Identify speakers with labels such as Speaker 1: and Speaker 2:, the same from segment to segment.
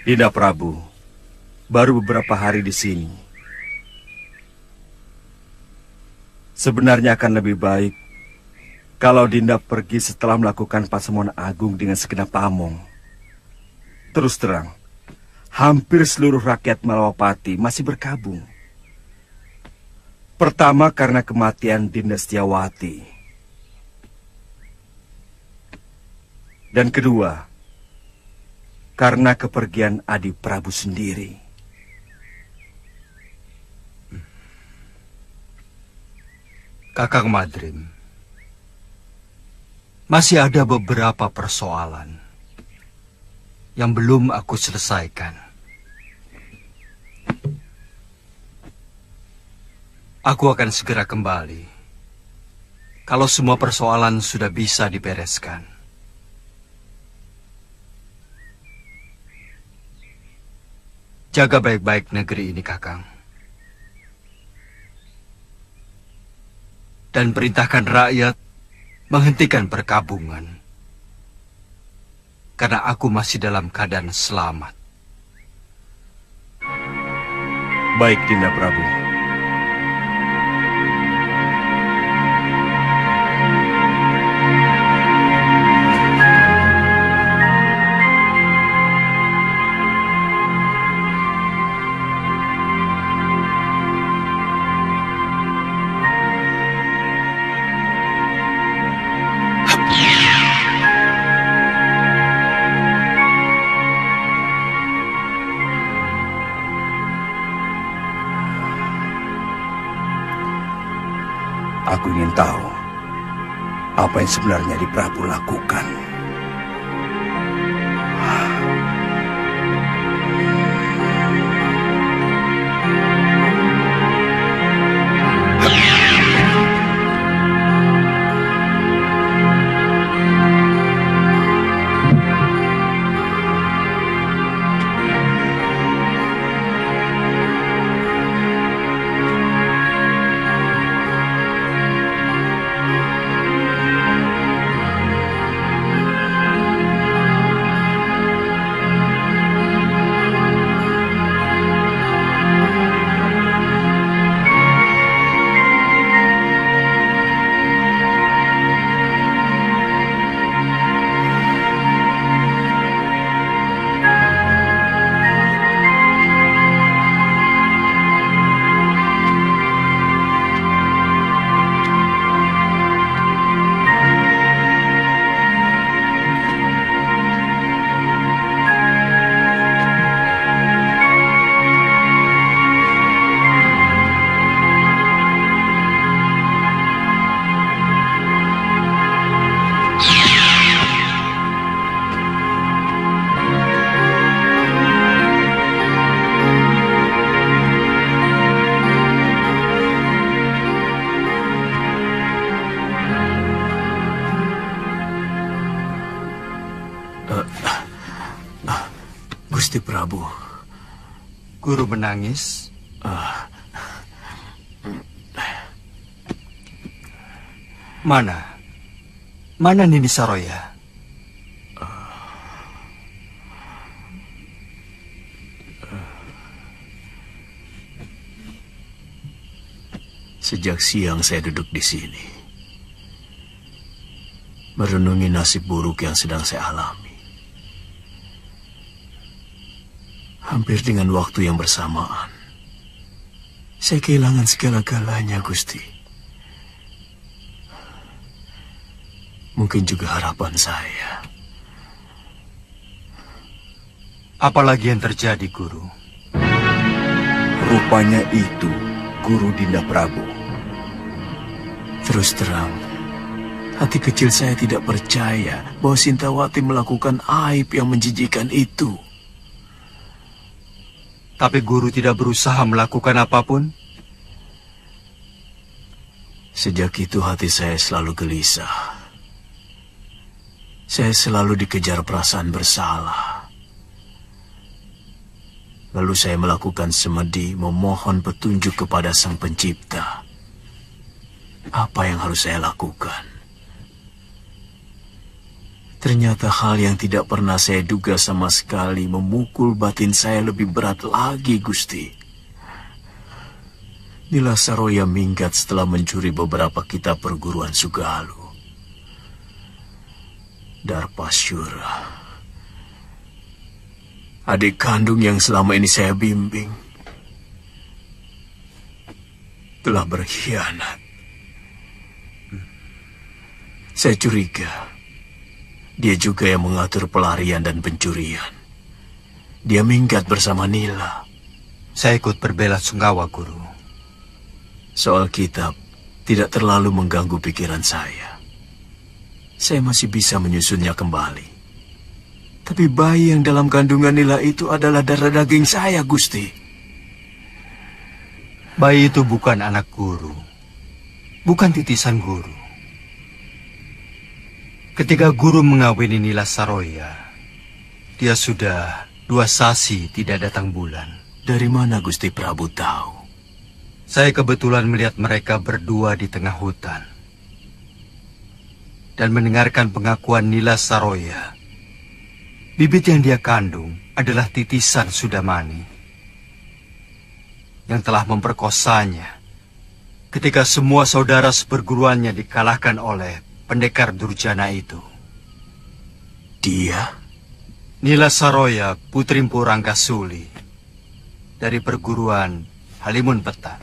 Speaker 1: Dinda Prabu, baru beberapa hari di sini. Sebenarnya akan lebih baik kalau Dinda pergi setelah melakukan pasemonan agung dengan segenap pamong. Terus terang, hampir seluruh rakyat Malawapati masih berkabung. Pertama karena kematian Dinda Setiawati. Dan kedua, karena kepergian Adi Prabu sendiri.
Speaker 2: Kakang Madrim, masih ada beberapa persoalan yang belum aku selesaikan. Aku akan segera kembali kalau semua persoalan sudah bisa dibereskan. Jaga baik-baik negeri ini, Kakang. Dan perintahkan rakyat menghentikan perkabungan. Karena aku masih dalam keadaan selamat.
Speaker 1: Baik, Dinda Prabu. Aku ingin tahu apa yang sebenarnya Adi Prabu lakukan.
Speaker 3: Gusti Prabu.
Speaker 2: Guru menangis? Mana? Mana Nini Saroya?
Speaker 3: Sejak siang saya duduk di sini, merenungi nasib buruk yang sedang saya alami. Hampir dengan waktu yang bersamaan, saya kehilangan segala-galanya, Gusti. Mungkin juga harapan saya.
Speaker 2: Apalagi yang terjadi, Guru?
Speaker 1: Rupanya itu Guru Dinda Prabu.
Speaker 3: Terus terang, hati kecil saya tidak percaya bahwa Sintawati melakukan aib yang menjijikkan itu.
Speaker 2: Tapi Guru tidak berusaha melakukan apapun?
Speaker 3: Sejak itu hati saya selalu gelisah. Saya selalu dikejar perasaan bersalah. Lalu saya melakukan semedi memohon petunjuk kepada Sang Pencipta. Apa yang harus saya lakukan? Ternyata hal yang tidak pernah saya duga sama sekali memukul batin saya lebih berat lagi, Gusti. Nila Saroya minggat setelah mencuri beberapa kitab perguruan Sugalu. Darpasyura, adik kandung yang selama ini saya bimbing, telah berkhianat. Saya curiga dia juga yang mengatur pelarian dan pencurian. Dia minggat bersama Nila.
Speaker 2: Saya ikut berbela sungkawa, Guru.
Speaker 3: Soal kitab tidak terlalu mengganggu pikiran saya. Saya masih bisa menyusunnya kembali. Tapi bayi yang dalam kandungan Nila itu adalah darah daging saya, Gusti.
Speaker 2: Bayi itu bukan anak Guru. Bukan titisan Guru. Ketika Guru mengawini Nila Saroya, dia sudah 2 sasi tidak datang bulan.
Speaker 3: Dari mana Gusti Prabu tahu?
Speaker 2: Saya kebetulan melihat mereka berdua di tengah hutan. Dan mendengarkan pengakuan Nila Saroya. Bibit yang dia kandung adalah titisan Sudamani. Yang telah memperkosanya ketika semua saudara seperguruannya dikalahkan oleh pendekar durjana itu.
Speaker 3: Dia?
Speaker 2: Nila Saroya, putri Mpu Ranggasuli, dari perguruan Halimun Petak.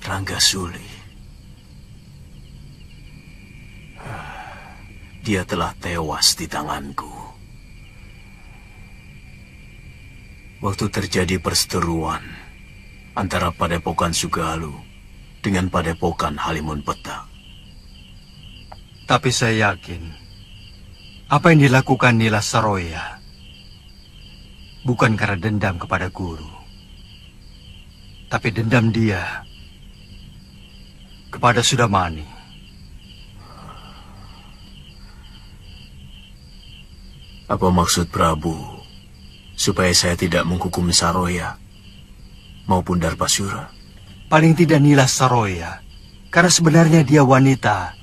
Speaker 3: Ranggasuli. Dia telah tewas di tanganku. Waktu terjadi perseteruan antara Padepokan Sugalu dengan Padepokan Halimun Petak.
Speaker 2: Tapi saya yakin, apa yang dilakukan Nila Saroya bukan karena dendam kepada Guru, tapi dendam dia kepada Sudamani.
Speaker 3: Apa maksud Prabu supaya saya tidak menghukum Saroya maupun Darpasyura?
Speaker 2: Paling tidak Nila Saroya, karena sebenarnya dia wanita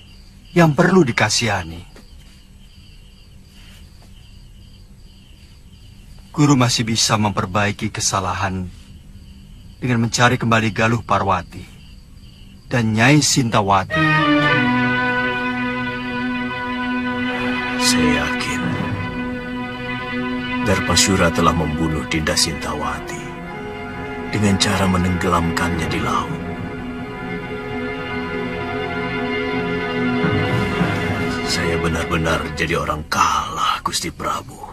Speaker 2: yang perlu dikasihani. Guru masih bisa memperbaiki kesalahan dengan mencari kembali Galuh Parwati dan Nyai Sintawati.
Speaker 3: Saya yakin Darpasyura telah membunuh Dinda Sintawati dengan cara menenggelamkannya di laut. Saya benar-benar jadi orang kalah, Gusti Prabu.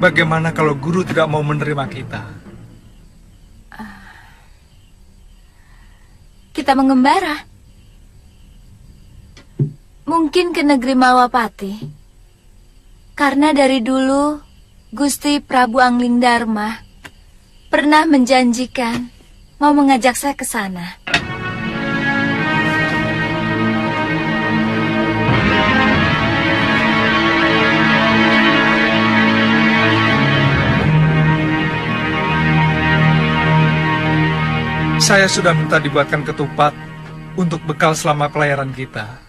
Speaker 4: Bagaimana kalau Guru tidak mau menerima kita?
Speaker 5: Kita mengembara. Mungkin ke negeri Malwapati. Karena dari dulu Gusti Prabu Angling Dharma pernah menjanjikan mau mengajak saya ke sana.
Speaker 4: Saya sudah minta dibuatkan ketupat untuk bekal selama pelayaran kita.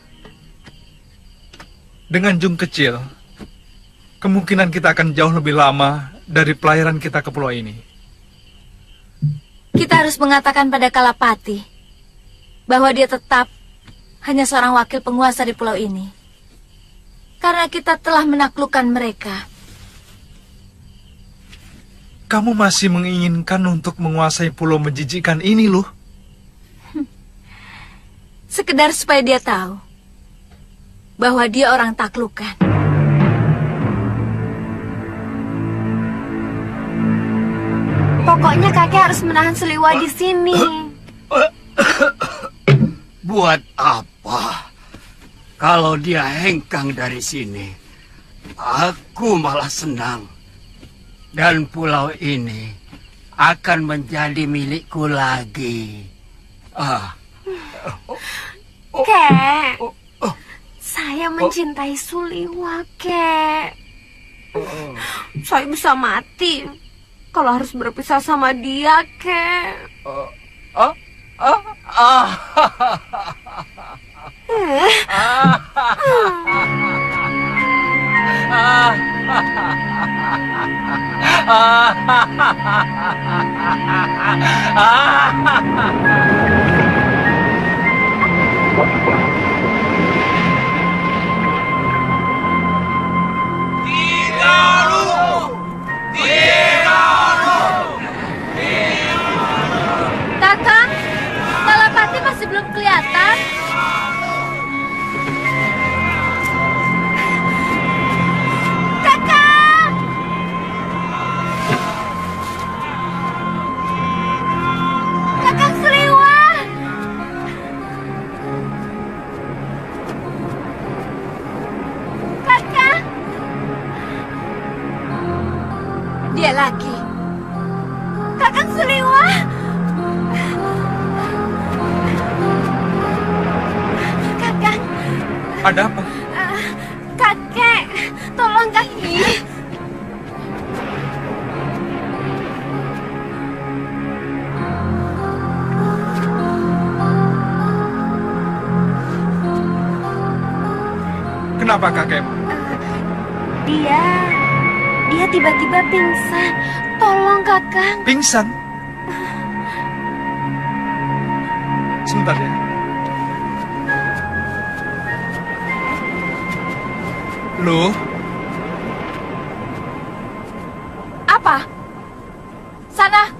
Speaker 4: Dengan jum kecil, kemungkinan kita akan jauh lebih lama dari pelayaran kita ke pulau ini.
Speaker 5: Kita harus mengatakan pada Kalapati bahwa dia tetap hanya seorang wakil penguasa di pulau ini. Karena kita telah menaklukkan mereka.
Speaker 4: Kamu masih menginginkan untuk menguasai pulau menjijikkan ini, loh.
Speaker 5: Sekedar supaya dia tahu bahwa dia orang taklukan.
Speaker 6: Pokoknya kakek harus menahan Seliwa di sini.
Speaker 7: Buat apa? Kalau dia hengkang dari sini, aku malah senang. Dan pulau ini akan menjadi milikku lagi.
Speaker 6: Kek, Saya mencintai Suliwa, kek. Saya bisa mati kalau harus berpisah sama dia, kek.
Speaker 5: Kakang, Kalapati masih belum kelihatan. Kakang! Kakang Sliwa! Kakang! Dia lagi. Kakang Sliwa! Kakang,
Speaker 4: Ada apa?
Speaker 5: kakek, tolong kaki.
Speaker 4: Kenapa kakek?
Speaker 6: Dia tiba-tiba pingsan. Tolong, Kakang.
Speaker 4: Pingsan? Sebentar ya. Loh,
Speaker 5: Apa? Sana,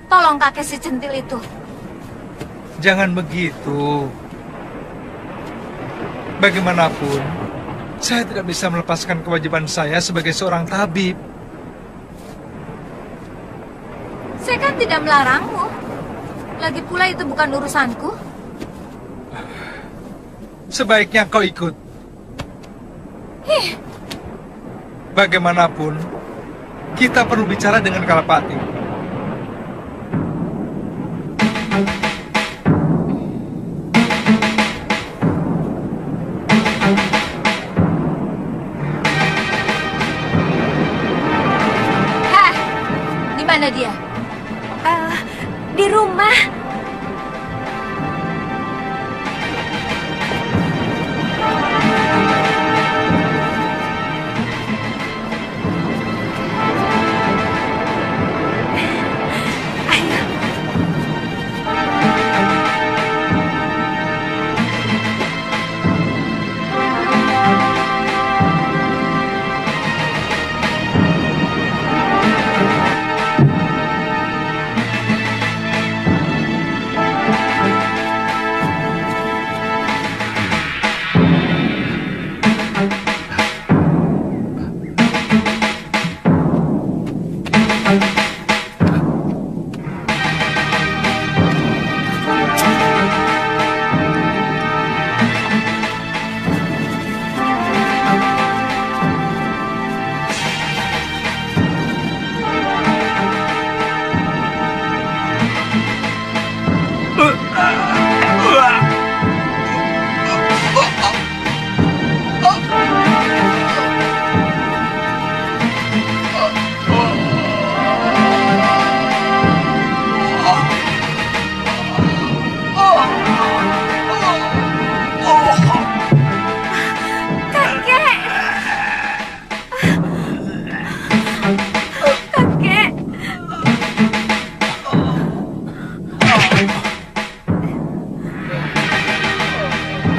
Speaker 5: tolong kakek si centil itu.
Speaker 4: jangan begitu. Bagaimanapun, saya tidak bisa melepaskan kewajiban saya sebagai seorang tabib.
Speaker 5: Saya kan tidak melarangmu. Lagi pula itu bukan urusanku.
Speaker 4: Sebaiknya kau ikut. Bagaimanapun, kita perlu bicara dengan Kalapati.
Speaker 5: Hah, di mana dia?
Speaker 6: Di rumah.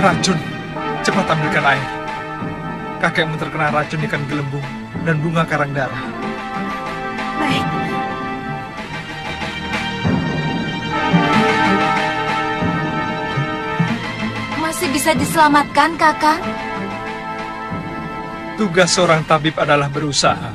Speaker 4: Racun, cepat ambilkan air. Kakekmu terkena racun ikan gelembung dan bunga karang darah.
Speaker 6: Baik.
Speaker 5: Masih bisa diselamatkan, Kakang?
Speaker 4: Tugas seorang tabib adalah berusaha.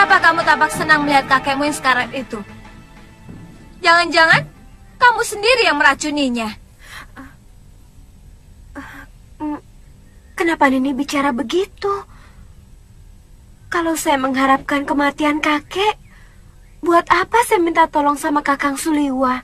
Speaker 5: Mengapa kamu tampak senang melihat kakekmu yang sekarat itu? Jangan-jangan kamu sendiri yang meracuninya.
Speaker 6: Kenapa Nini bicara begitu? Kalau saya mengharapkan kematian kakek, buat apa saya minta tolong sama Kakang Suliwa?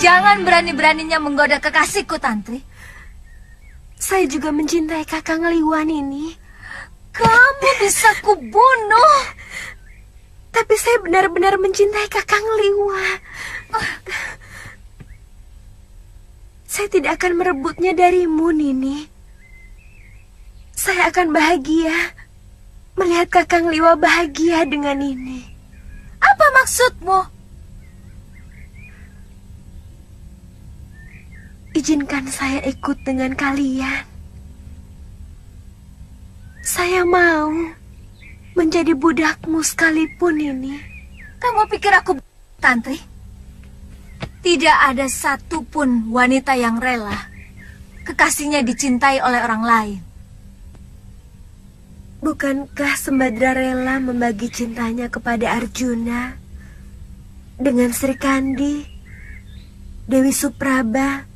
Speaker 5: Jangan berani-beraninya menggoda kekasihku, Tantri.
Speaker 6: Saya juga mencintai Kakang Liwa, Nini.
Speaker 5: Kamu bisa kubunuh.
Speaker 6: Tapi saya benar-benar mencintai Kakang Liwa. Saya tidak akan merebutnya darimu, Nini. Saya akan bahagia melihat Kakang Liwa bahagia dengan Nini.
Speaker 5: Apa maksudmu?
Speaker 6: Izinkan saya ikut dengan kalian. Saya mau menjadi budakmu sekalipun ini.
Speaker 5: Kamu pikir aku Tantri? Tidak ada satupun wanita yang rela kekasihnya dicintai oleh orang lain.
Speaker 6: Bukankah Sembadra rela membagi cintanya kepada Arjuna dengan Sri Kandi, Dewi Supraba,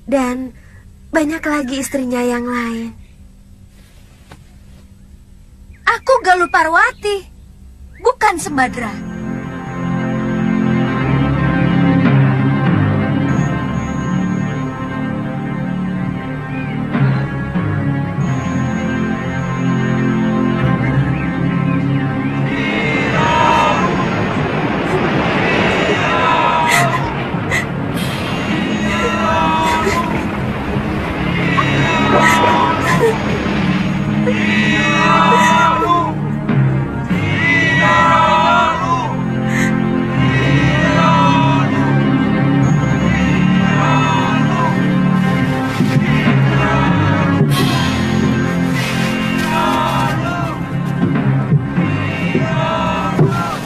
Speaker 6: dan banyak lagi istrinya yang lain?
Speaker 5: Aku Galuh Parwati, bukan Sembadra.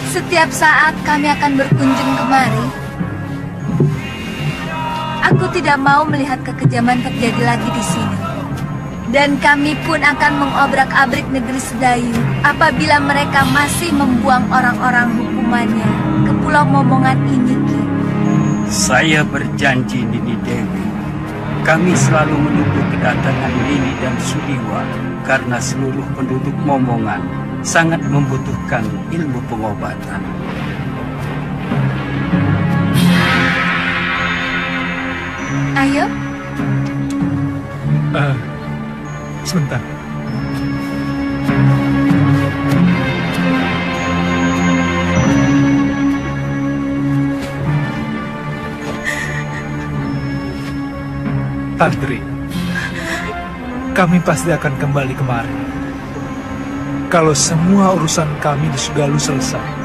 Speaker 5: Setiap saat kami akan berkunjung kemari. Aku tidak mau melihat kekejaman terjadi lagi di sini. Dan kami pun akan mengobrak-abrik negeri Sedayu apabila mereka masih membuang orang-orang hukumannya ke Pulau Momongan ini, Ki.
Speaker 7: Saya berjanji, Nini Dewi. Kami selalu menunggu kedatangan Nini dan Suliwa karena seluruh penduduk Momongan sangat membutuhkan ilmu pengobatan.
Speaker 5: Ayo.
Speaker 4: Sebentar. Tantri, kami pasti akan kembali kemari kalau semua urusan kami di Sugalu selesai.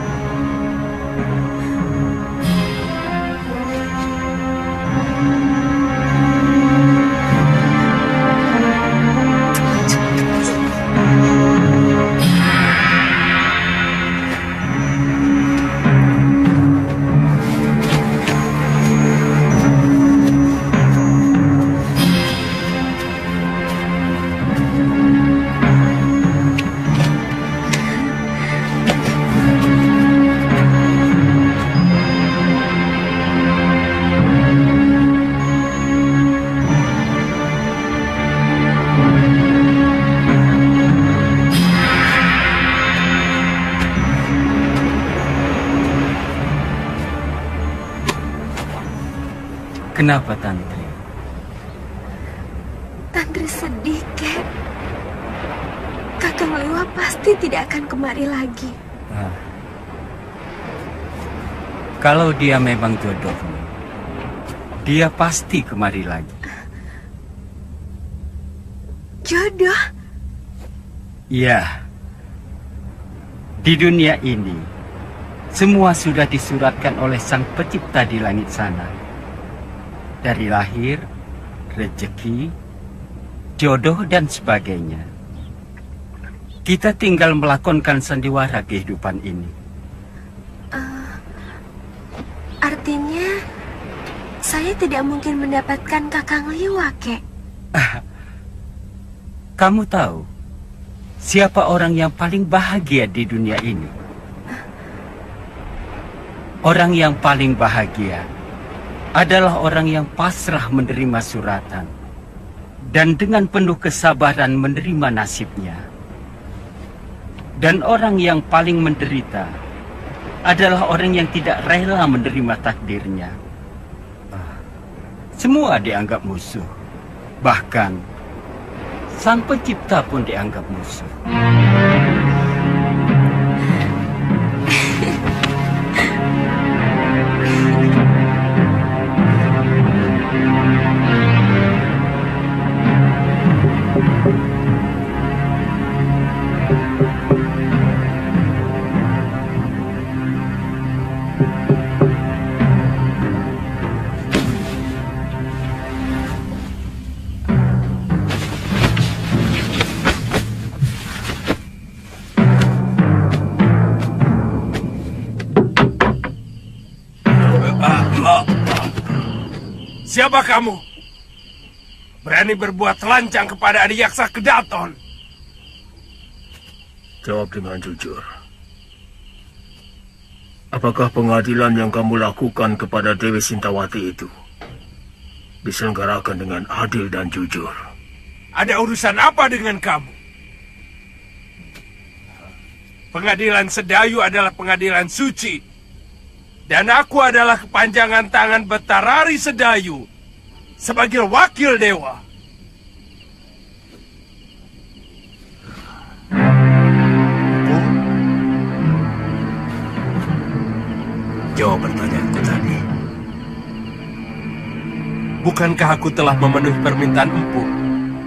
Speaker 7: Kenapa, Tantri?
Speaker 6: Tantri sedih, Kek. Kakang Liwa pasti tidak akan kemari lagi.
Speaker 7: Kalau dia memang jodohmu, dia pasti kemari lagi.
Speaker 6: Jodoh?
Speaker 7: Ya, di dunia ini Semua sudah disuratkan oleh Sang Pencipta di langit sana. Dari lahir, rezeki, jodoh, dan sebagainya. Kita tinggal melakonkan sandiwara kehidupan ini.
Speaker 6: Artinya, saya tidak mungkin mendapatkan Kakang Liwa, Kek.
Speaker 7: Kamu tahu siapa orang yang paling bahagia di dunia ini? Orang yang paling bahagia adalah orang yang pasrah menerima suratan dan dengan penuh kesabaran menerima nasibnya. Dan orang yang paling menderita adalah orang yang tidak rela menerima takdirnya. Semua dianggap musuh. Bahkan Sang Pencipta pun dianggap musuh.
Speaker 8: Siapa kamu? Berani berbuat telanjang kepada Adiyaksa Kedaton?
Speaker 3: Jawab dengan jujur. Apakah pengadilan yang kamu lakukan kepada Dewi Sintawati itu diselenggarakan dengan adil dan jujur?
Speaker 8: Ada urusan apa dengan kamu? Pengadilan Sedayu adalah pengadilan suci. Dan aku adalah kepanjangan tangan Betarari Sedayu sebagai wakil dewa.
Speaker 3: Jawab pertanyaanku tadi.
Speaker 8: Bukankah aku telah memenuhi permintaan Empu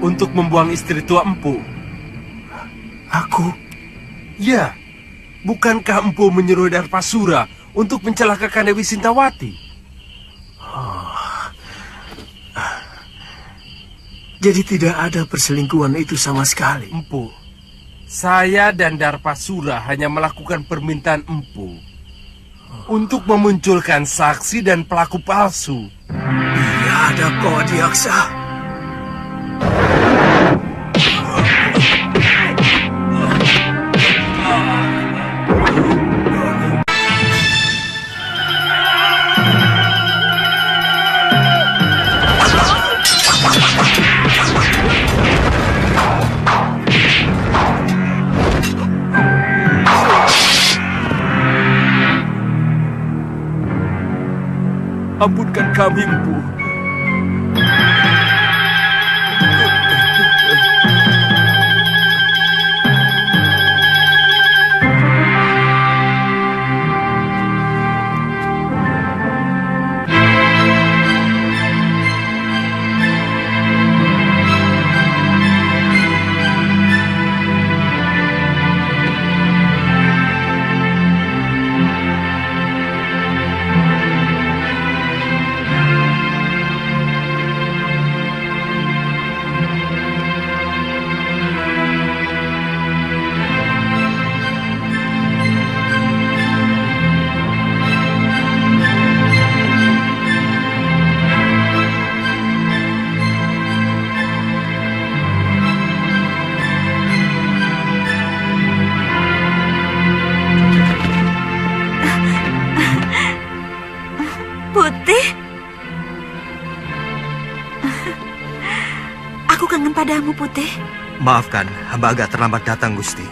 Speaker 8: untuk membuang istri tua Empu?
Speaker 3: Aku?
Speaker 8: Ya, bukankah Empu menyuruh Darpasura untuk mencelakakan Dewi Sintawati?
Speaker 3: Jadi tidak ada perselingkuhan itu sama sekali.
Speaker 8: Empu, saya dan Darpasura hanya melakukan permintaan Empu untuk memunculkan saksi dan pelaku palsu.
Speaker 3: Biadab kau Adiyaksa.
Speaker 8: Ampunkan kami, Empu.
Speaker 6: Putih? Aku kangen padamu, Putih.
Speaker 2: Maafkan, hamba agak terlambat datang, Gusti.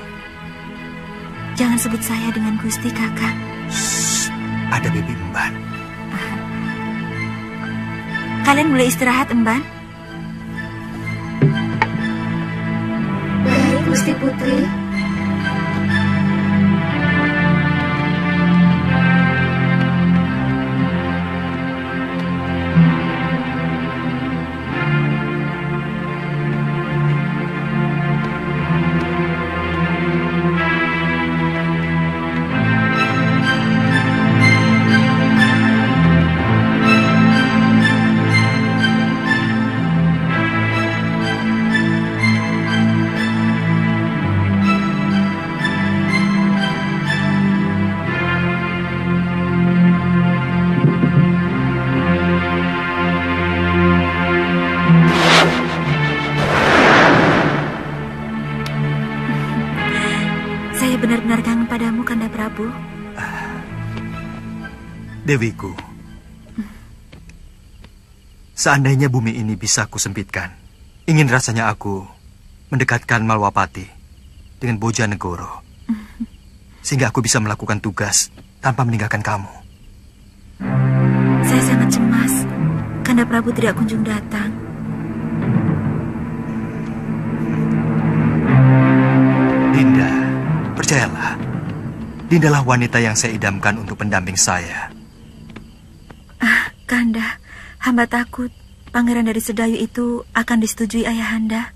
Speaker 6: Jangan sebut saya dengan Gusti, Kakak.
Speaker 2: Ada Bibi Emban.
Speaker 6: Kalian boleh istirahat, Emban.
Speaker 5: Baik, Gusti Putri.
Speaker 2: Dewiku, seandainya bumi ini bisa kusempitkan, ingin rasanya aku mendekatkan Malwapati dengan Bojanegoro, sehingga aku bisa melakukan tugas tanpa meninggalkan kamu.
Speaker 5: Saya sangat cemas. Kanda Prabu tidak kunjung datang.
Speaker 2: Dinda, percayalah. Dindalah wanita yang saya idamkan untuk pendamping saya.
Speaker 5: Kanda, hamba takut pangeran dari Sedayu itu akan disetujui ayahanda.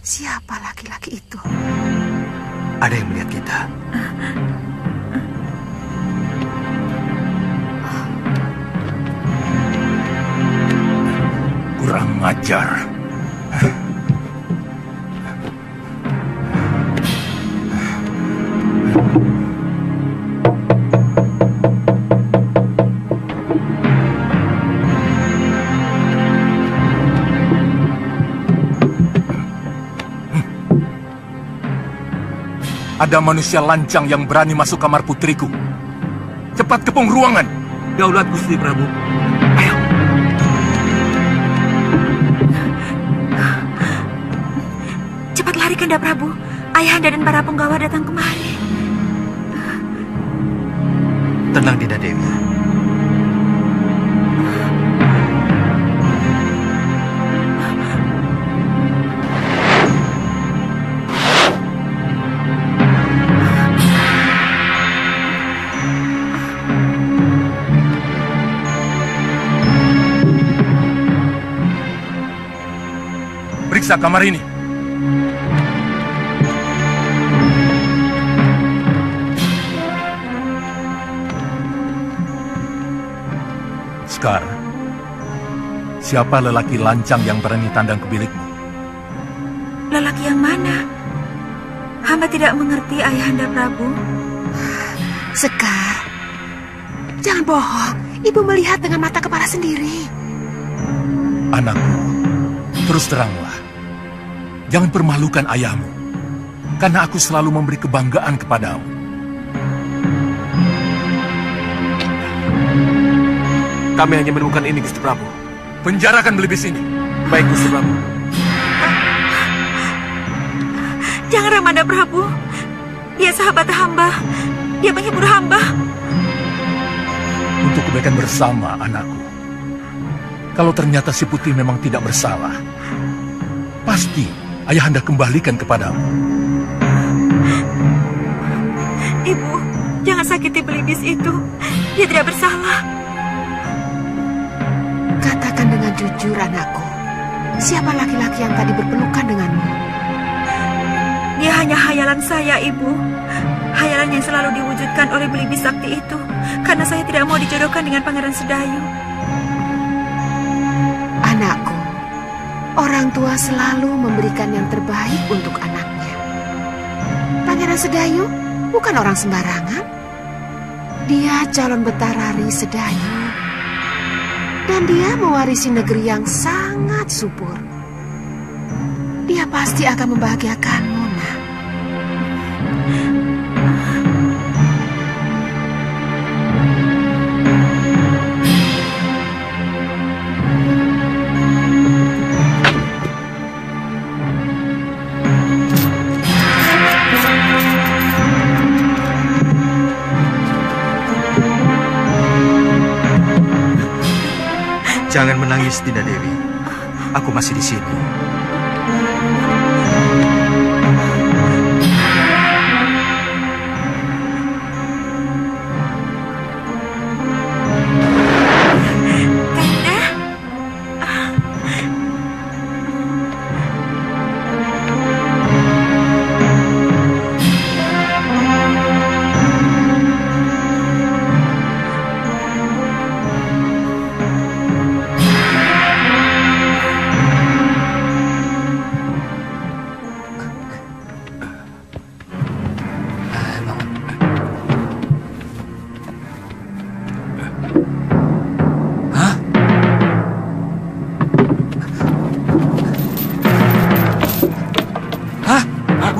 Speaker 6: Siapa laki-laki itu?
Speaker 2: Ada yang melihat kita.
Speaker 4: Kurang ajar.
Speaker 9: Ada manusia lancang yang berani masuk kamar putriku. Cepat kepung ruangan.
Speaker 3: Daulat Gusti Prabu.
Speaker 5: Cepat lari, Kanda Prabu. Ayahanda dan para penggawa datang kemari.
Speaker 2: Tenang, Dinda Dewi.
Speaker 9: Periksa kamar ini. Sekar, siapa lelaki lancang yang berani tandang ke bilikmu?
Speaker 5: Lelaki yang mana? Hamba tidak mengerti, Ayahanda Prabu.
Speaker 6: Sekar, jangan bohong. Ibu melihat dengan mata kepala sendiri.
Speaker 9: Anakku, terus teranglah. Jangan permalukan ayahmu, karena aku selalu memberi kebanggaan kepadamu.
Speaker 3: Kami hanya menemukan ini, Gusti Prabu.
Speaker 9: Penjarakan belibis ini.
Speaker 3: Baik, Gusti Prabu.
Speaker 5: Jangan, Ramanda Prabu. Dia sahabat hamba. Dia menghibur hamba.
Speaker 9: Untuk kebaikan bersama, anakku. Kalau ternyata si Putih memang tidak bersalah, pasti ayahanda kembalikan kepadamu.
Speaker 5: Ibu, jangan sakiti belibis itu. Dia tidak bersalah.
Speaker 6: Katakan dengan jujur, anakku. Siapa laki-laki yang tadi berpelukan denganmu?
Speaker 5: Dia hanya hayalan saya, Ibu. Hayalan yang selalu diwujudkan oleh belibis sakti itu. Karena saya tidak mau dijodohkan dengan Pangeran Sedayu.
Speaker 6: Anakku, orang tua selalu memberikan yang terbaik untuk anaknya. Pangeran Sedayu bukan orang sembarangan. Dia calon Betarari Sedayu. Dan dia mewarisi negeri yang sangat subur. Dia pasti akan membahagiakanmu, nak.
Speaker 2: Jangan menangis, Dinda Dewi. Aku masih di sini.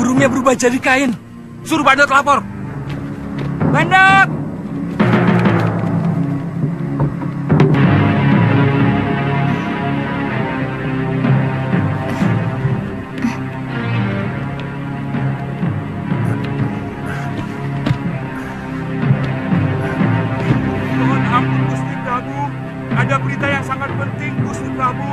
Speaker 7: burungnya berubah jadi kain. Suruh Bandot lapor. Bandot!
Speaker 1: Mohon ampun Gusti Prabu. Ada berita yang sangat penting Gusti Prabu.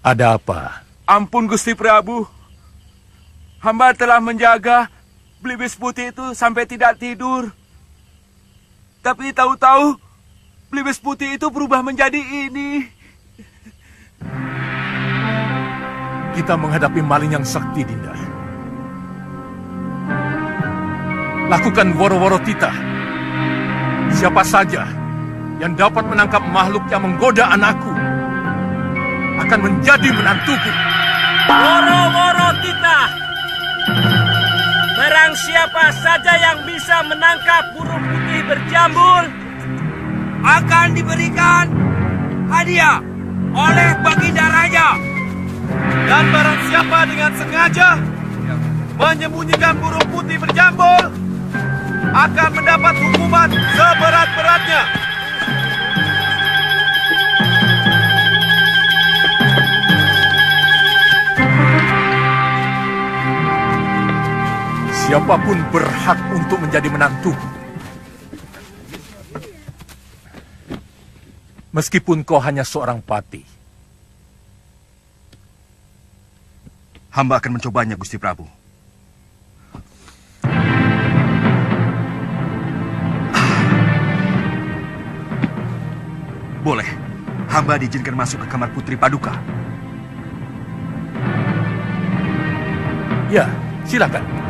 Speaker 9: Ada apa?
Speaker 1: Ampun Gusti Prabu. Hamba telah menjaga Belibis Putih itu sampai tidak tidur. Tapi tahu-tahu Belibis Putih itu berubah menjadi ini.
Speaker 9: Kita menghadapi maling yang sakti, Dinda. Lakukan woro-woro titah. Siapa saja yang dapat menangkap makhluk yang menggoda anakku akan menjadi menantuku.
Speaker 7: Woro-woro titah. Barang siapa saja yang bisa menangkap burung putih berjambul akan diberikan hadiah oleh Baginda Raja.
Speaker 10: Dan barang siapa dengan sengaja menyembunyikan burung putih berjambul akan mendapat hukuman seberat-beratnya.
Speaker 9: Siapapun berhak untuk menjadi menantuku. Meskipun kau hanya seorang patih.
Speaker 1: Hamba akan mencobanya Gusti Prabu. Boleh. Hamba diizinkan masuk ke kamar Putri Paduka.
Speaker 9: Ya, silakan.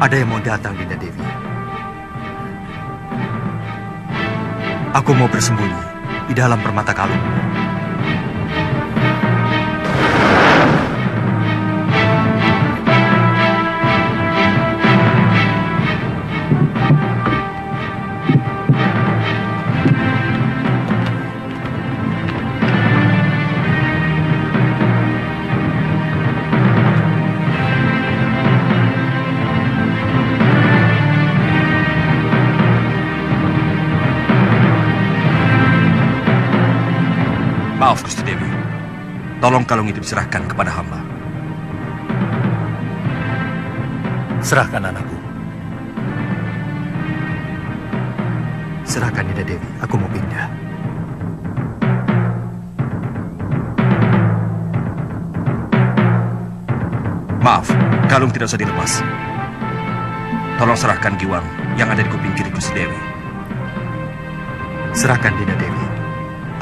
Speaker 2: Ada yang mau datang, Dinda Dewi. Aku mau bersembunyi di dalam permata kalung.
Speaker 1: Maaf Gusti Dewi. Tolong kalung itu diserahkan kepada hamba.
Speaker 9: Serahkan anakku.
Speaker 2: Serahkan Dinda Dewi, aku mau pindah.
Speaker 1: Maaf, kalung tidak usah dilepas. Tolong serahkan giwang yang ada di kuping kiri Gusti Dewi.
Speaker 2: Serahkan Dinda Dewi.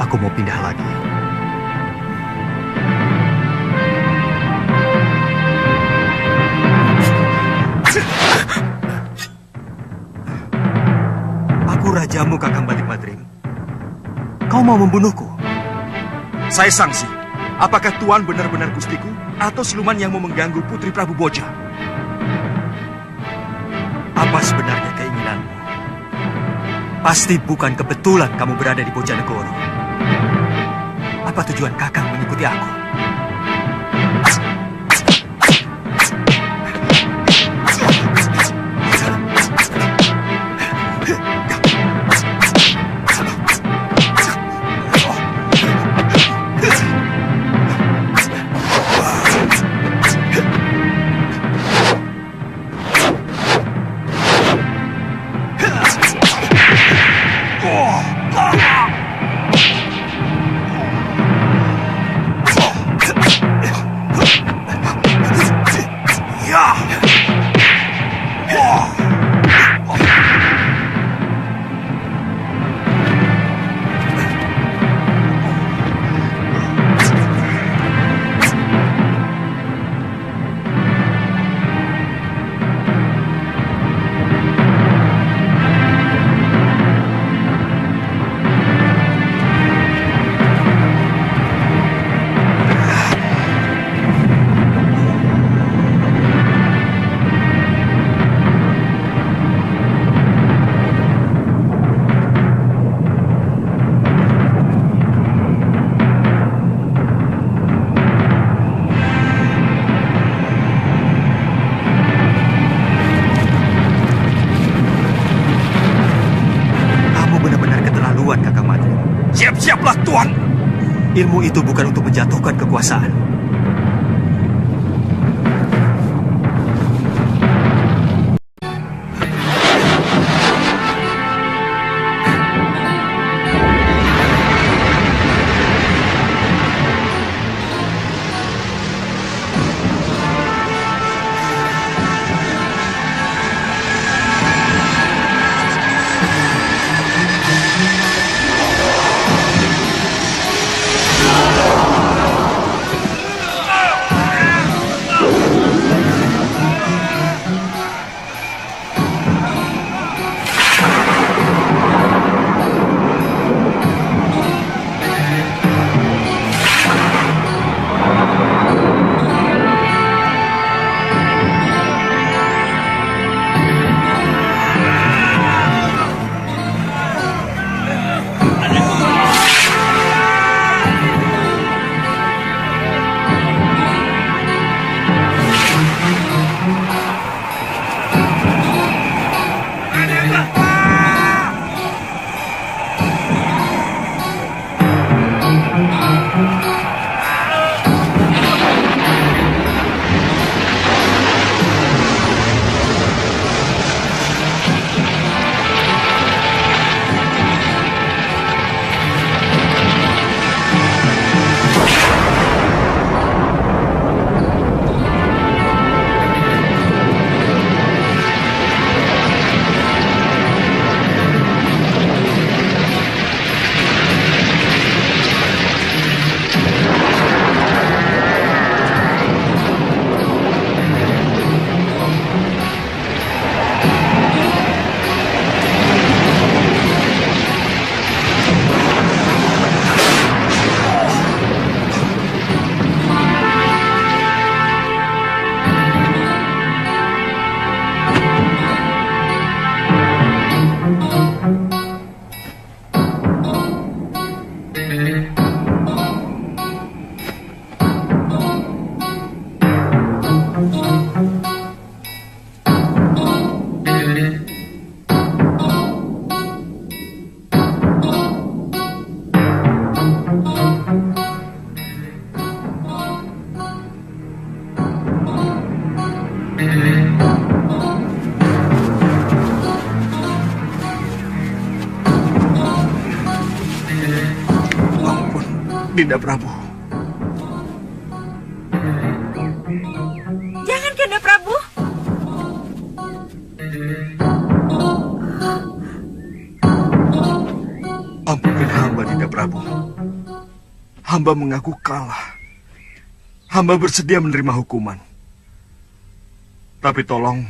Speaker 2: Aku mau pindah lagi. Aku rajamu, Kakang Balik Madrim. Kau mau membunuhku?
Speaker 1: Saya sangsi. Apakah Tuan benar-benar gustiku atau siluman yang mau mengganggu Putri Prabu Boja?
Speaker 2: Apa sebenarnya keinginanmu? Pasti bukan kebetulan kamu berada di Bojanegoro. Apa tujuan Kakang mengikuti aku? Siaplah Tuan. Ilmu itu bukan untuk menjatuhkan kekuasaan.
Speaker 1: Dinda Prabu.
Speaker 6: Jangan, Kanda Prabu.
Speaker 1: Ampunkan hamba, Dinda Prabu. Hamba mengaku kalah. Hamba bersedia menerima hukuman. Tapi tolong,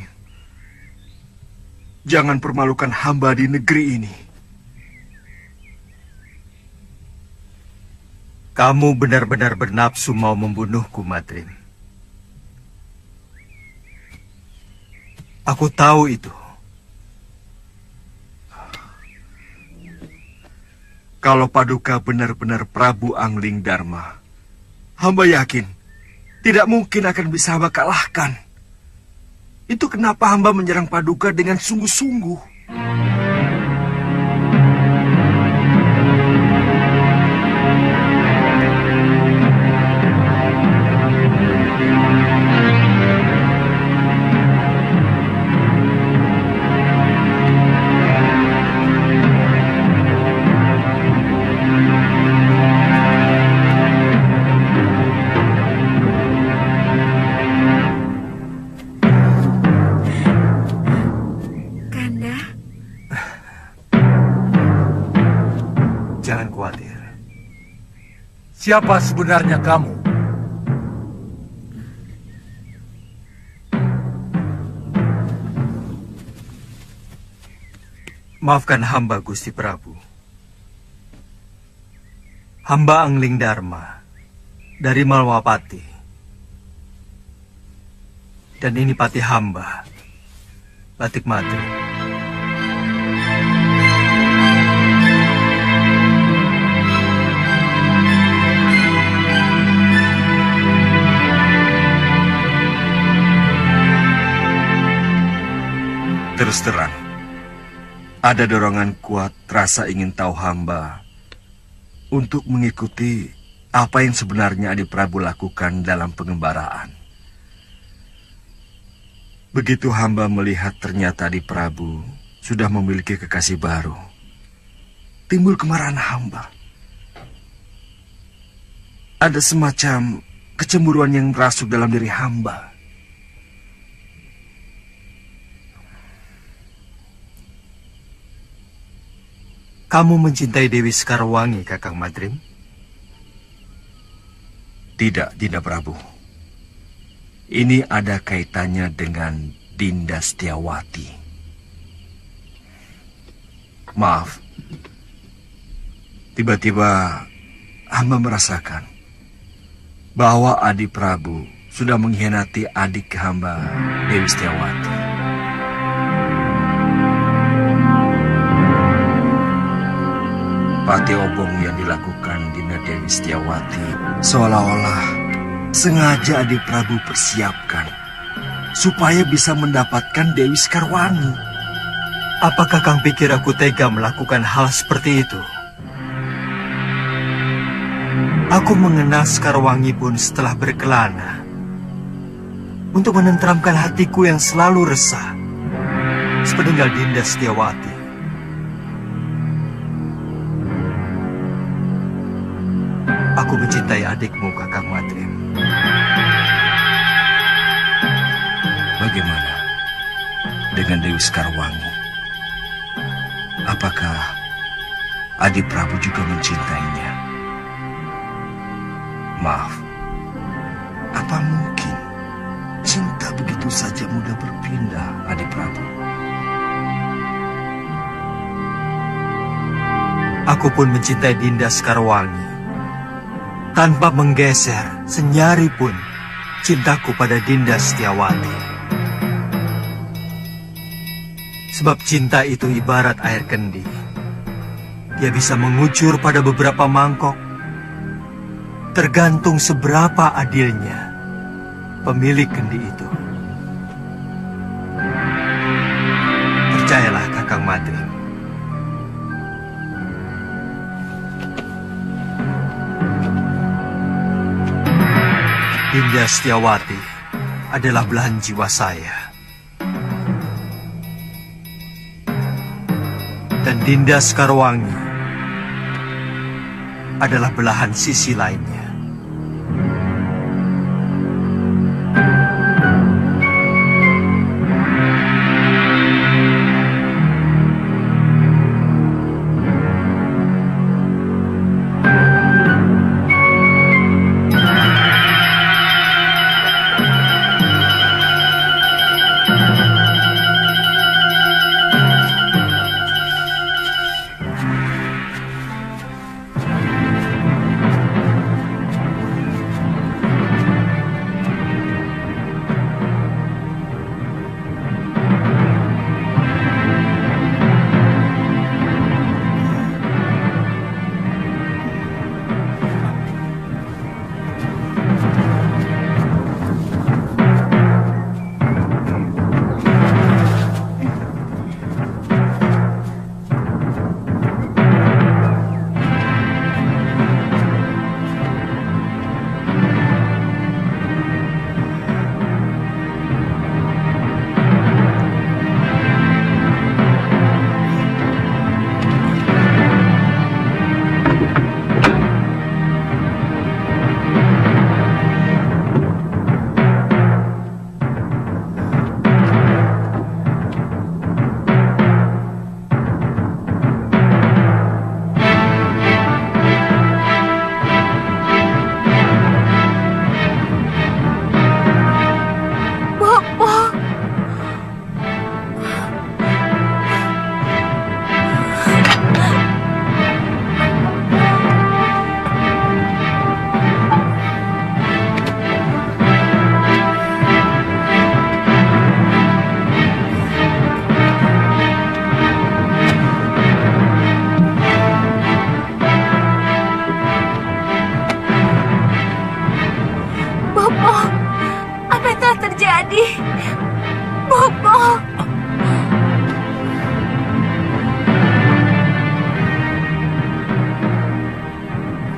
Speaker 1: jangan permalukan hamba di negeri ini.
Speaker 2: Kamu benar-benar bernafsu mau membunuhku, Madrim. Aku tahu itu.
Speaker 1: Kalau Paduka benar-benar Prabu Angling Dharma, hamba yakin tidak mungkin akan bisa hamba kalahkan. Itu kenapa hamba menyerang Paduka dengan sungguh-sungguh.
Speaker 2: Jangan khawatir.
Speaker 4: Siapa sebenarnya kamu?
Speaker 2: Maafkan hamba, Gusti Prabu. Hamba Angling Dharma dari Malwapati. Dan ini pati hamba, Batik Madrim.
Speaker 1: Terus terang, ada dorongan kuat rasa ingin tahu hamba untuk mengikuti apa yang sebenarnya Adi Prabu lakukan dalam pengembaraan. Begitu hamba melihat ternyata Adi Prabu sudah memiliki kekasih baru, timbul kemarahan hamba. Ada semacam kecemburuan yang merasuk dalam diri hamba.
Speaker 2: Kamu mencintai Dewi Sekarwangi, Kakang Madrim?
Speaker 1: Tidak, Dinda Prabu. Ini ada kaitannya dengan Dinda Setiawati. Maaf, tiba-tiba hamba merasakan bahwa Adi Prabu sudah mengkhianati adik hamba, Dewi Setiawati. Pati obong yang dilakukan Dinda Dewi Setiawati seolah-olah sengaja Adi Prabu persiapkan supaya bisa mendapatkan Dewi Sekarwangi.
Speaker 2: Apakah Kang pikir aku tega melakukan hal seperti itu? Aku mengenal Sekarwangi pun setelah berkelana untuk menenteramkan hatiku yang selalu resah sepeninggal Dinda Setiawati. Aku mencintai adikmu, Kakang Madrim.
Speaker 1: Bagaimana dengan Dewi Sekarwangi? Apakah Adi Prabu juga mencintainya? Maaf, apa mungkin cinta begitu saja mudah berpindah, Adi Prabu?
Speaker 2: Aku pun mencintai Dinda Sekarwangi. Tanpa menggeser senyari pun cintaku pada Dinda Setiawati. Sebab cinta itu ibarat air kendi. Dia bisa mengucur pada beberapa mangkok. Tergantung seberapa adilnya pemilik kendi itu. Percayalah, Kakang Madrim. Dinda Setiawati adalah belahan jiwa saya. Dan Dinda Sekarwangi adalah belahan sisi lainnya.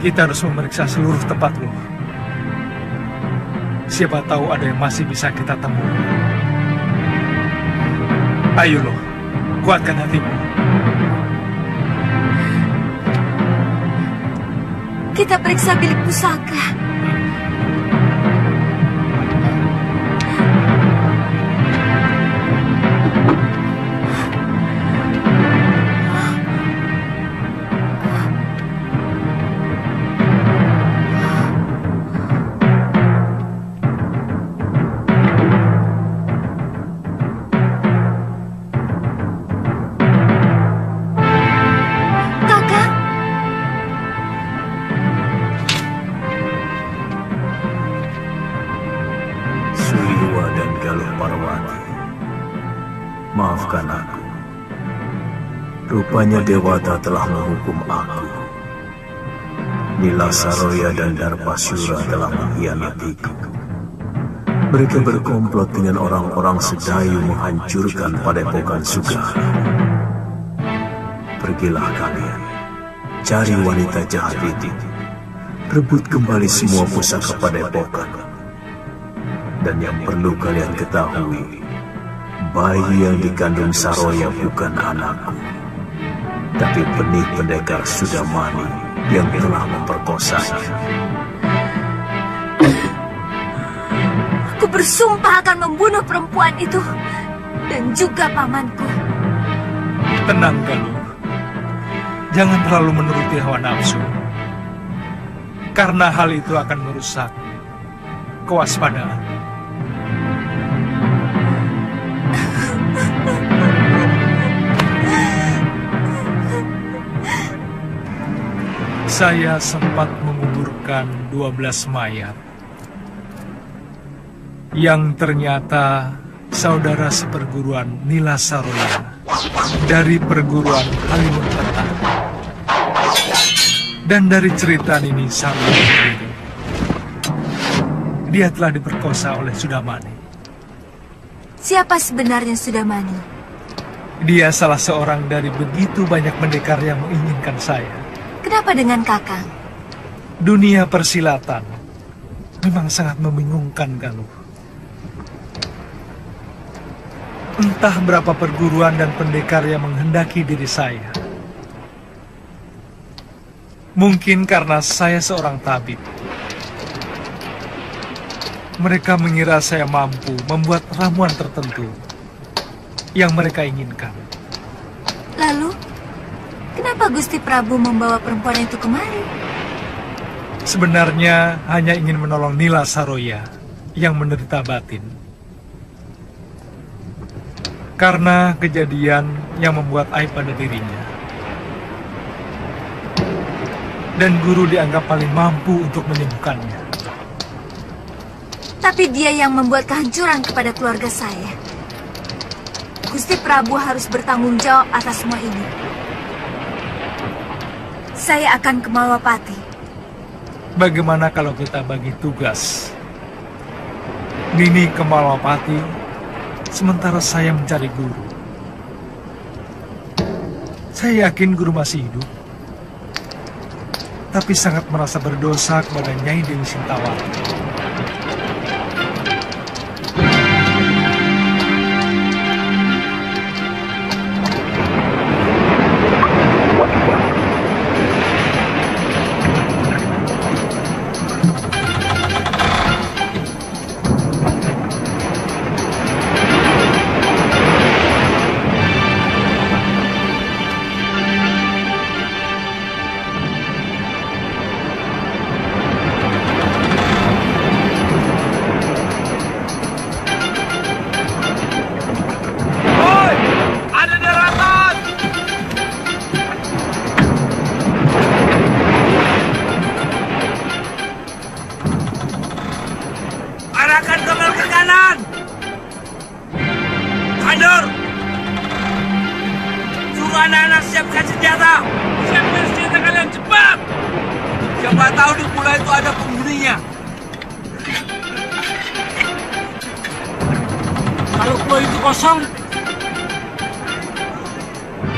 Speaker 4: Kita harus memeriksa seluruh tempat loh. Siapa tahu ada yang masih bisa kita temui. Ayo loh, kuatkan hatimu.
Speaker 5: Kita periksa bilik pusaka.
Speaker 3: Maafkan aku. Rupanya Dewata telah menghukum aku. Nila Saroya dan Darpasura telah mengkhianatiku. Mereka berkomplot dengan orang-orang Sedayu menghancurkan Padepokan Sugara. Pergilah kalian, cari wanita jahat itu. Rebut kembali semua pusaka Padepokan. Dan yang perlu kalian ketahui, bayi yang dikandung Saroya bukan anakku, tapi benih pendekar Sudamani yang telah memperkosanya.
Speaker 5: Aku bersumpah akan membunuh perempuan itu dan juga pamanku.
Speaker 4: Tenang, Galuh. Jangan terlalu menuruti hawa nafsu, karena hal itu akan merusak kewaspadaan. Saya sempat menguburkan 12 mayat yang ternyata saudara seperguruan Nila Saroya dari perguruan Halimunpetah. Dan dari cerita Nini Saroya sendiri, dia telah diperkosa oleh Sudamani.
Speaker 5: Siapa sebenarnya Sudamani?
Speaker 4: Dia salah seorang dari begitu banyak pendekar yang menginginkan saya.
Speaker 5: Kenapa dengan Kakang?
Speaker 4: Dunia persilatan memang sangat membingungkan, Galuh. Entah berapa perguruan dan pendekar yang menghendaki diri saya. Mungkin karena saya seorang tabib. Mereka mengira saya mampu membuat ramuan tertentu yang mereka inginkan.
Speaker 5: Lalu, kenapa Gusti Prabu membawa perempuan itu kemari?
Speaker 4: Sebenarnya hanya ingin menolong Nila Saroya yang menderita batin. Karena kejadian yang membuat aib pada dirinya. Dan guru dianggap paling mampu untuk menyembuhkannya.
Speaker 5: Tapi dia yang membuat kehancuran kepada keluarga saya. Gusti Prabu harus bertanggung jawab atas semua ini. Saya akan ke Malwapati.
Speaker 4: Bagaimana kalau kita bagi tugas? Nini ke Malwapati, sementara saya mencari guru. Saya yakin guru masih hidup, tapi sangat merasa berdosa kepada Nyai Dewi Sintawati.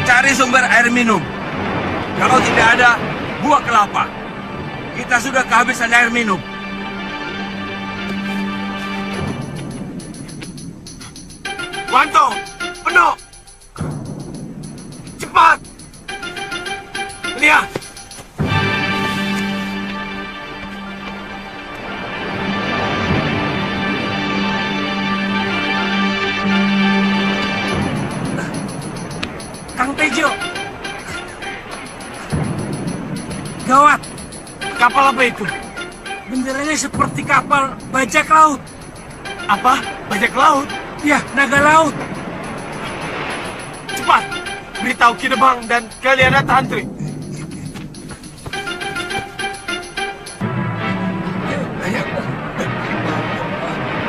Speaker 10: Cari sumber air minum. Kalau tidak ada, buah kelapa. Kita sudah kehabisan air minum. Wanto, penuh. Cepat. Lihat. Kang Tejo. Gawat. Kapal apa itu? Benderanya seperti kapal bajak laut. Apa? Bajak laut? Ya, naga laut. Cepat, beritahu Kidemang dan kalian Tantri.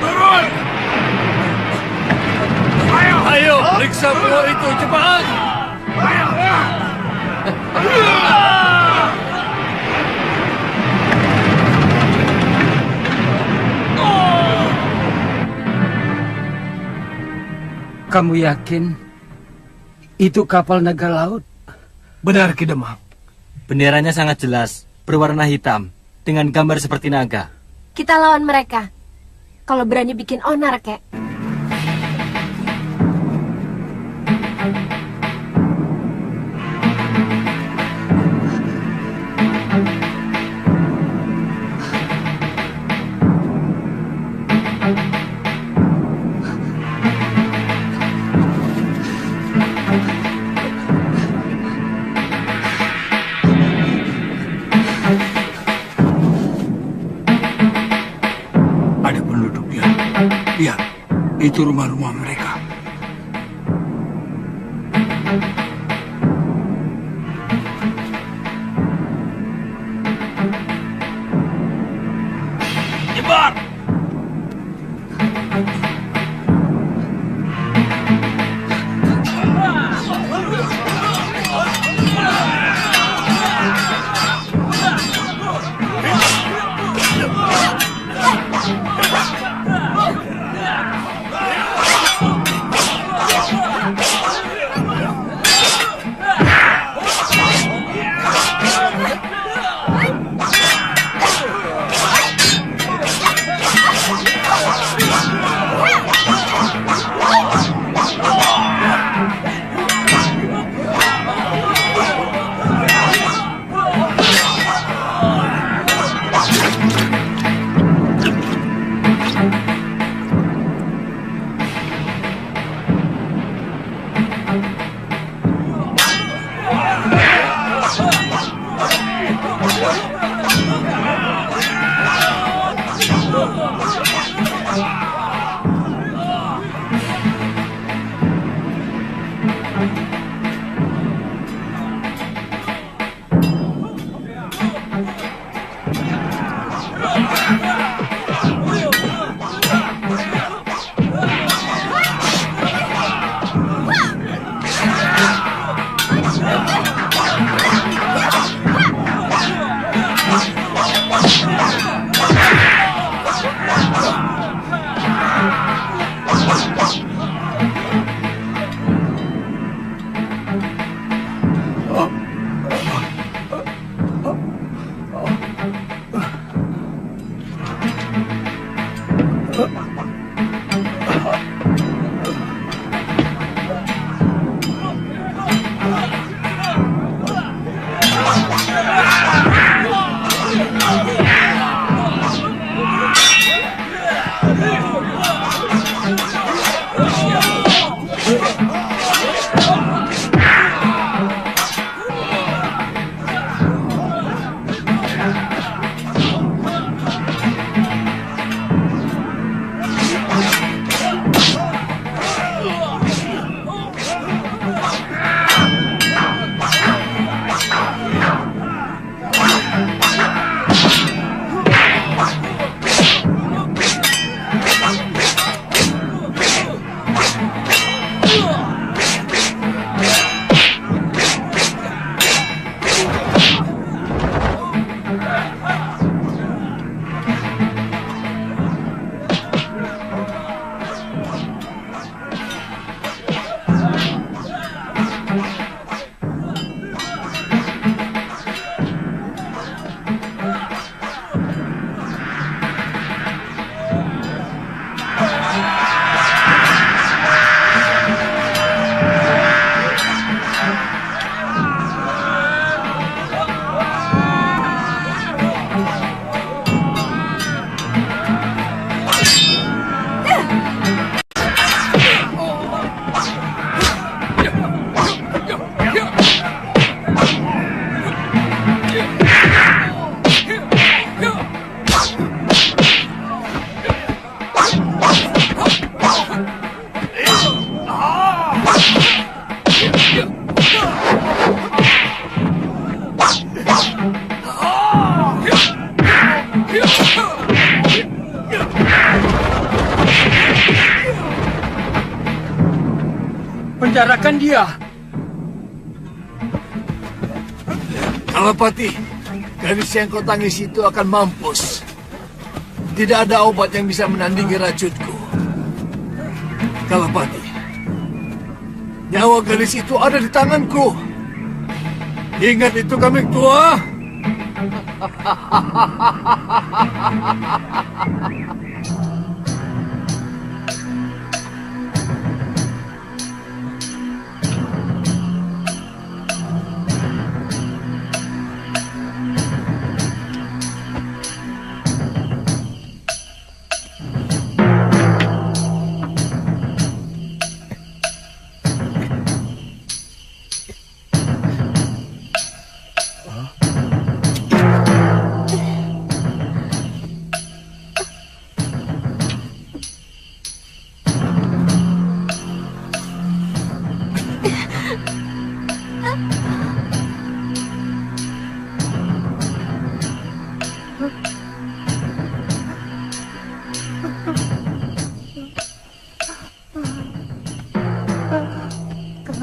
Speaker 10: Turun!
Speaker 3: Ayo, periksa buah itu cepat.
Speaker 7: Kamu yakin itu kapal naga laut?
Speaker 8: Benar, Kidemang.
Speaker 11: Benderanya sangat jelas, berwarna hitam, dengan gambar seperti naga.
Speaker 6: Kita lawan mereka. Kalau berani bikin onar, kek.
Speaker 10: Ada penduduknya. Lihat, itu rumah-rumah mereka. Nyebar!
Speaker 7: memenjarakan dia.
Speaker 12: Kalapati, gadis yang kau tangis itu akan mampus. Tidak ada obat yang bisa menandingi racunku. Kalapati, nyawa gadis itu ada di tanganku. Ingat itu, kami tua.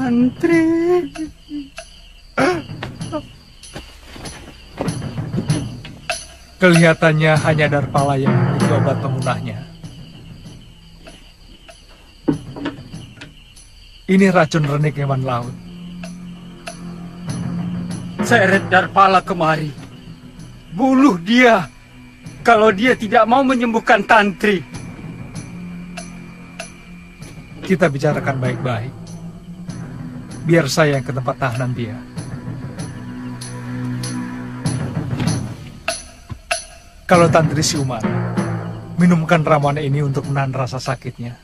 Speaker 4: Tantri. Kelihatannya hanya Darpala yang memiliki obat pemunahnya. Ini racun renik hewan laut.
Speaker 7: Seret Darpala kemari. Bunuh dia. Kalau dia tidak mau menyembuhkan Tantri.
Speaker 4: Kita bicarakan baik-baik. Biar saya yang ke tempat tahanan dia. Kalau Tantri siuman, minumkan ramuan ini untuk menahan rasa sakitnya.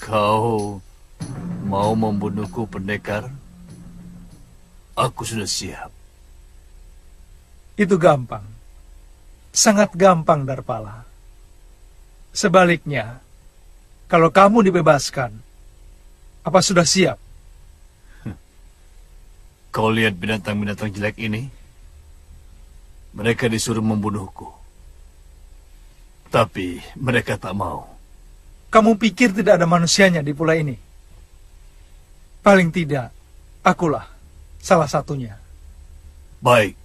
Speaker 12: Kau mau membunuhku, pendekar? Aku sudah siap.
Speaker 4: Itu gampang. Sangat gampang, Darpala. Sebaliknya, kalau kamu dibebaskan, apa sudah siap?
Speaker 12: Kau lihat binatang-binatang jelek ini? Mereka disuruh membunuhku. Tapi mereka tak mau.
Speaker 4: Kamu pikir tidak ada manusianya di pulau ini? Paling tidak, akulah salah satunya.
Speaker 12: Baik.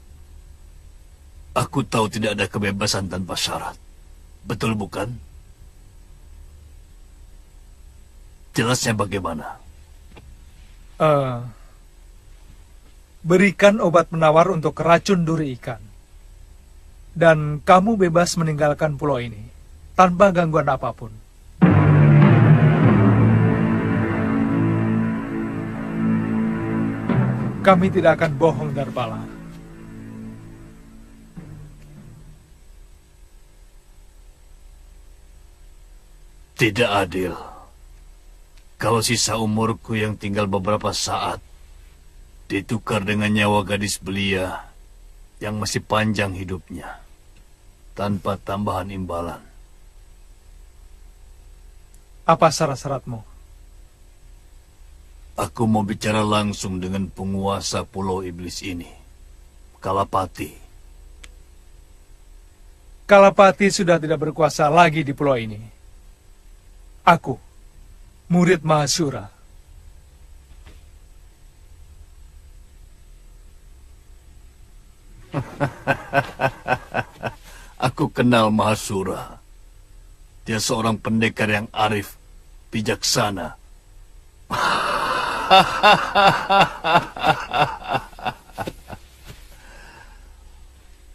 Speaker 12: Aku tahu tidak ada kebebasan tanpa syarat. Betul bukan? Jelasnya bagaimana?
Speaker 4: Berikan obat penawar untuk racun duri ikan. Dan kamu bebas meninggalkan pulau ini tanpa gangguan apapun. Kami tidak akan bohong, Darpala.
Speaker 12: Tidak adil. Kalau sisa umurku yang tinggal beberapa saat ditukar dengan nyawa gadis belia yang masih panjang hidupnya tanpa tambahan imbalan.
Speaker 4: Apa syarat-syaratmu?
Speaker 12: Aku mau bicara langsung dengan penguasa Pulau Iblis ini, Kalapati.
Speaker 4: Kalapati sudah tidak berkuasa lagi di pulau ini. Aku, murid Mahasura.
Speaker 12: Aku kenal Mahasura. Dia seorang pendekar yang arif, bijaksana.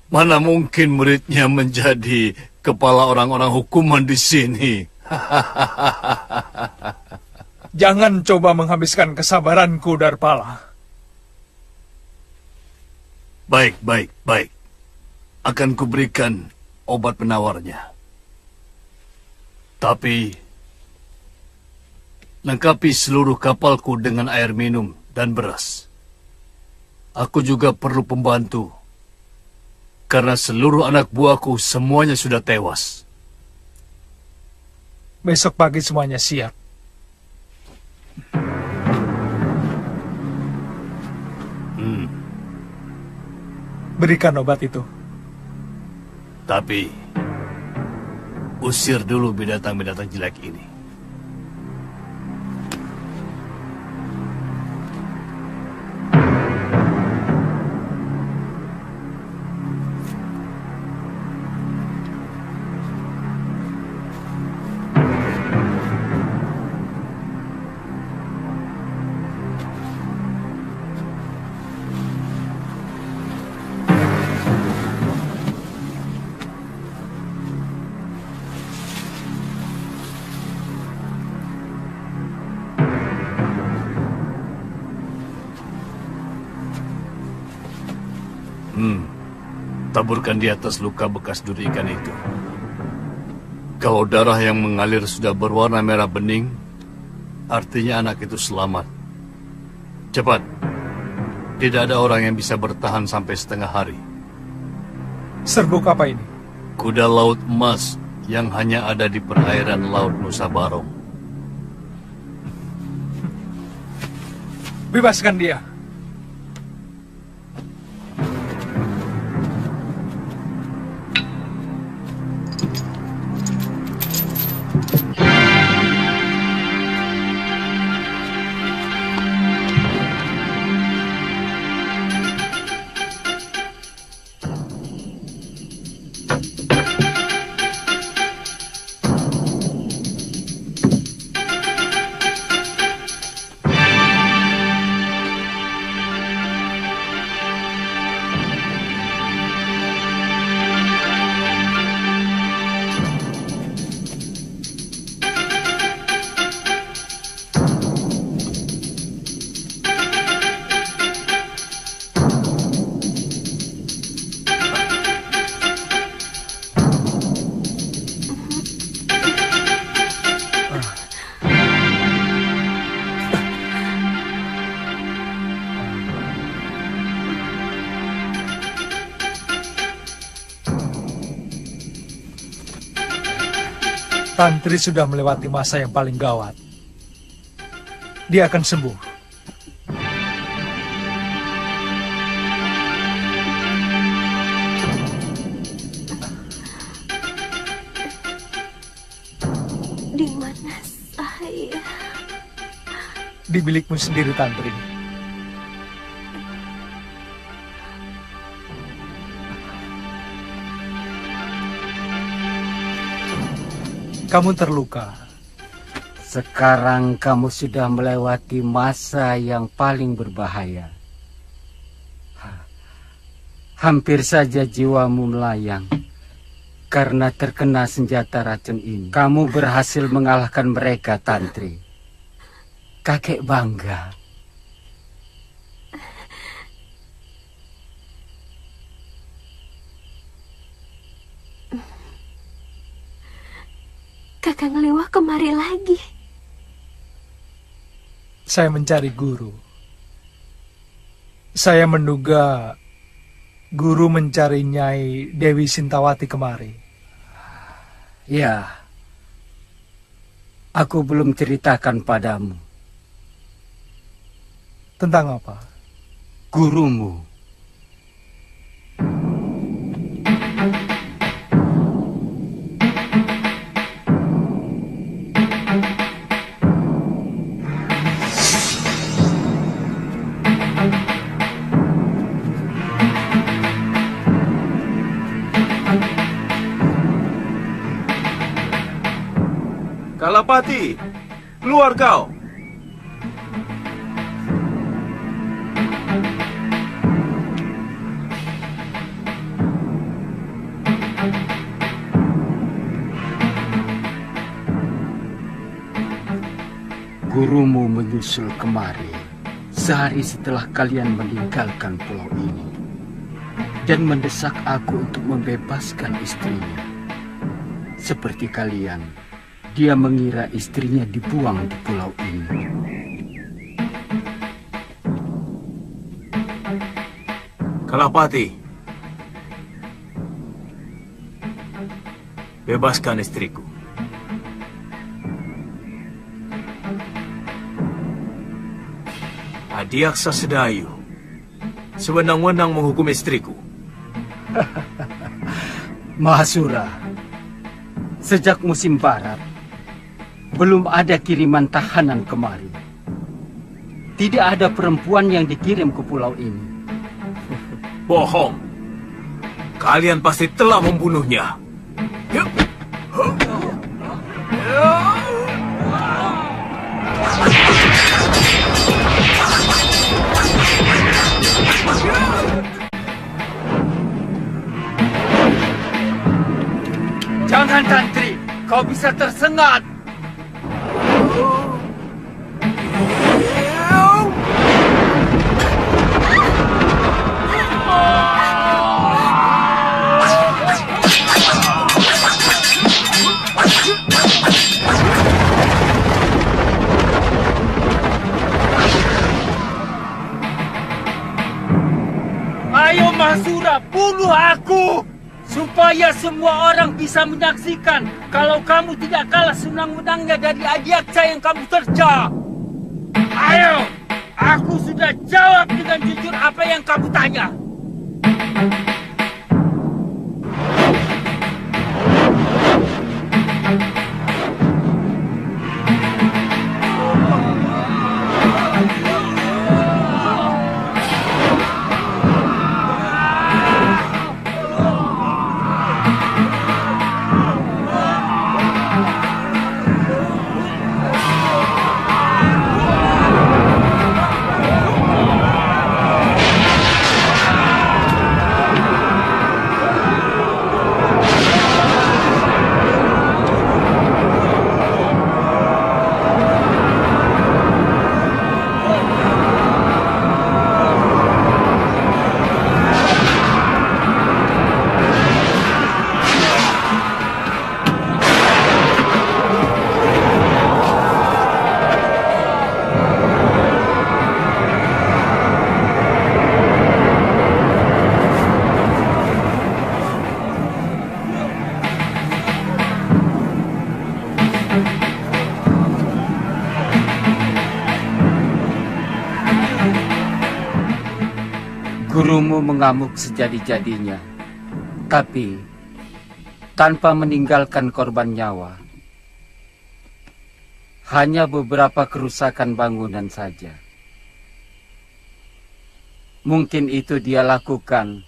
Speaker 12: Mana mungkin muridnya menjadi kepala orang-orang hukuman di sini?
Speaker 4: Jangan coba menghabiskan kesabaranku, Darpala.
Speaker 12: Baik. Akan kuberikan obat penawarnya. Tapi, lengkapi seluruh kapalku dengan air minum dan beras. Aku juga perlu pembantu, karena seluruh anak buahku semuanya sudah tewas.
Speaker 4: Besok pagi semuanya siap. Berikan obat itu.
Speaker 12: Tapi, usir dulu binatang-binatang jelek ini. Taburkan di atas luka bekas duri ikan itu. Kalau darah yang mengalir sudah berwarna merah bening, artinya anak itu selamat. Cepat. Tidak ada orang yang bisa bertahan sampai setengah hari.
Speaker 4: Serbuk apa ini?
Speaker 12: Kuda laut emas yang hanya ada di perairan Laut Nusa Barong.
Speaker 4: Bebaskan dia. Tantri sudah melewati masa yang paling gawat. Dia akan sembuh.
Speaker 6: Di mana saya?
Speaker 4: Di bilikmu sendiri, Tantri. Kamu terluka.
Speaker 7: Sekarang kamu sudah melewati masa yang paling berbahaya. Hampir saja jiwamu melayang karena terkena senjata racun ini. Kamu berhasil mengalahkan mereka, Tantri. Kakek bangga.
Speaker 6: Kakang Liwah kemari lagi.
Speaker 4: Saya mencari guru. Saya menduga guru mencari Nyai Dewi Sintawati kemari.
Speaker 7: Ya, aku belum ceritakan padamu.
Speaker 4: Tentang apa?
Speaker 7: Gurumu.
Speaker 3: Kalapati, keluar kau.
Speaker 7: Gurumu menyusul kemari sehari setelah kalian meninggalkan pulau ini dan mendesak aku untuk membebaskan istrinya. Seperti kalian, dia mengira istrinya dibuang di pulau ini.
Speaker 3: Kalapati, bebaskan istriku. Adiaksa Sedayu sewenang-wenang menghukum istriku.
Speaker 7: Mahasura, sejak musim barat, belum ada kiriman tahanan kemari. Tidak ada perempuan yang dikirim ke pulau ini.
Speaker 3: Bohong. Kalian pasti telah membunuhnya.
Speaker 7: Jangan, Tantri, kau bisa tersengat. Ayo Mahasura, bunuh aku! Supaya semua orang bisa menyaksikan kalau kamu tidak kalah senang-senangnya dari Adiaksa yang kamu terja. Ayo, aku sudah jawab dengan jujur apa yang kamu tanya. Gurumu mengamuk sejadi-jadinya, tapi tanpa meninggalkan korban nyawa. Hanya beberapa kerusakan bangunan saja. Mungkin itu dia lakukan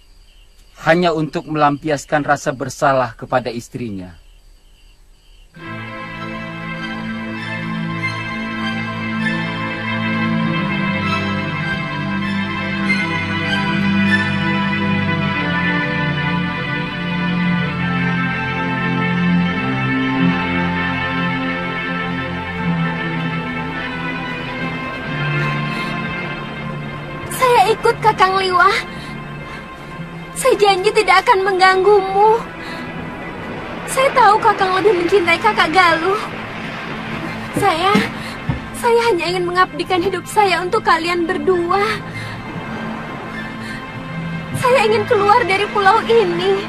Speaker 7: hanya untuk melampiaskan rasa bersalah kepada istrinya.
Speaker 6: Ikut Kakang Liwah. Saya janji tidak akan mengganggumu. Saya tahu Kakang lebih mencintai Kakak Galuh. Saya hanya ingin mengabdikan hidup saya untuk kalian berdua. Saya ingin keluar dari pulau ini.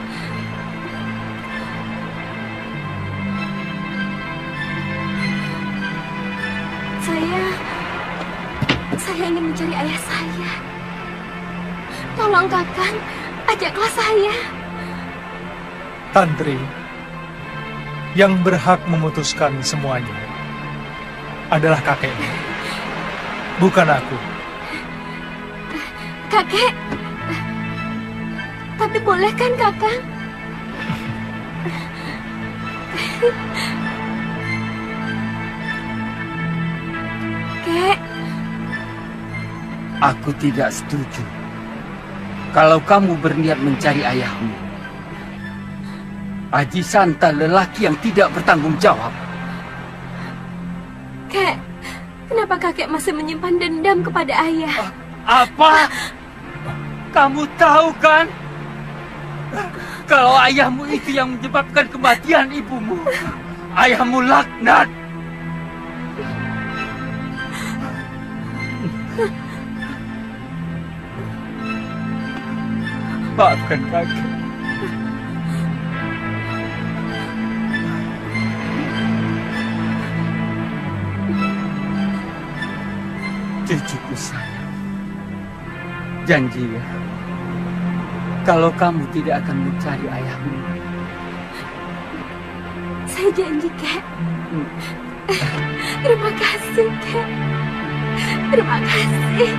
Speaker 6: Saya ingin mencari ayah saya. Tolong Kakang, ajaklah saya.
Speaker 4: Tantri, yang berhak memutuskan semuanya adalah kakeknya, bukan aku.
Speaker 6: Kakek, tapi boleh kan Kakang? Kek,
Speaker 7: Aku tidak setuju. Kalau kamu berniat mencari ayahmu, Aji Santa lelaki yang tidak bertanggung jawab.
Speaker 6: Kek, kenapa kakek masih menyimpan dendam kepada ayah?
Speaker 7: Apa? Kamu tahu kan? Kalau ayahmu itu yang menyebabkan kematian ibumu. Ayahmu laknat. Maafkan kakek. Cucuku sayang, janji ya, kalau kamu tidak akan mencari ayahmu.
Speaker 6: Saya janji, Kek. Terima kasih, Kek. Terima kasih.